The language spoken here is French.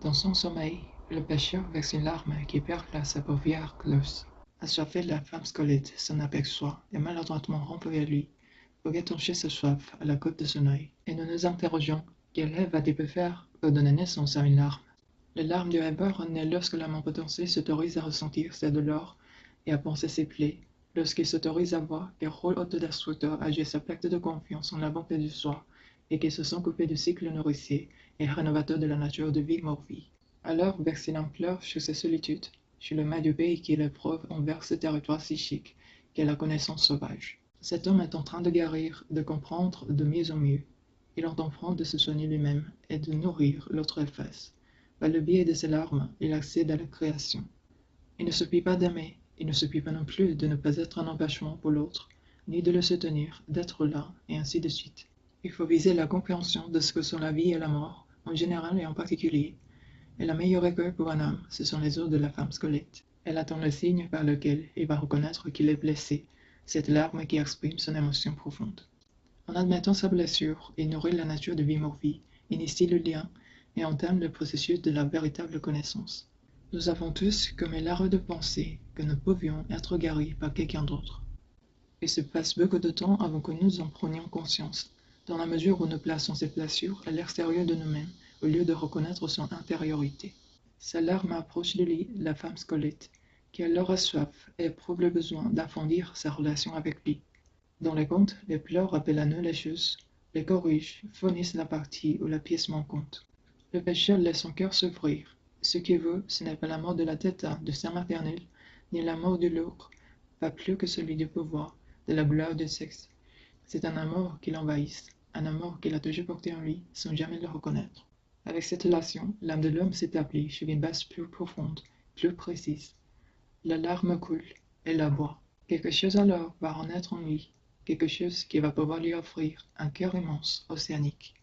Dans son sommeil, le pêcheur verse une larme qui perle sa paupière close. Assoiffé, la femme squelette s'en aperçoit et maladroitement rompt vers lui, pour étancher sa soif à la côte de son œil. Et nous nous interrogeons, quel rêve a-t-il pu faire pour donner naissance à une larme? Les larmes du rêveur naît lorsque l'âme potentielle s'autorise à ressentir ses douleurs et à penser ses plaies, lorsqu'il s'autorise à voir quel rôle autodestructeur agit sa perte de confiance en la bonté du soi et qu'il se sent coupé du cycle nourricier et rénovateur de la nature de vie-mort-vie. Alors verser l'ampleur sur ses solitudes, sur le mal du pays qu'il éprouve envers ce territoire psychique qu'est la connaissance sauvage. Cet homme est en train de guérir, de comprendre de mieux en mieux. Il entend prendre de se soigner lui-même et de nourrir l'autre face. Par le biais de ses larmes, il accède à la création. Il ne suffit pas d'aimer, il ne suffit pas non plus de ne pas être un empêchement pour l'autre, ni de le soutenir, d'être là, et ainsi de suite. Il faut viser la compréhension de ce que sont la vie et la mort, en général et en particulier. Et la meilleure école pour un homme, ce sont les os de la femme squelette. Elle attend le signe par lequel il va reconnaître qu'il est blessé, cette larme qui exprime son émotion profonde. En admettant sa blessure, il nourrit la nature de vie-mort-vie, initie le lien et entame le processus de la véritable connaissance. Nous avons tous comme l'arrêt de penser que nous pouvions être guéris par quelqu'un d'autre. Il se passe beaucoup de temps avant que nous en prenions conscience, dans la mesure où nous plaçons ces blessures à l'extérieur de nous-mêmes, au lieu de reconnaître son intériorité. Sa larme approche de lui la femme squelette, qui alors a soif et éprouve le besoin d'approfondir sa relation avec lui. Dans les contes, les pleurs rappellent à nous les choses, les corrigent, fournissent la partie où la pièce manquante. Le pécheur laisse son cœur s'ouvrir. Ce qu'il veut, ce n'est pas la mort de la tête de sein maternel, ni la mort de l'autre, pas plus que celui du pouvoir, de la gloire du sexe. C'est un amour qui l'envahisse, un amour qu'il a toujours porté en lui, sans jamais le reconnaître. Avec cette relation, l'âme de l'homme s'établit sur une base plus profonde, plus précise. La larme coule, et la boit. Quelque chose alors va renaître en lui, quelque chose qui va pouvoir lui offrir un cœur immense, océanique.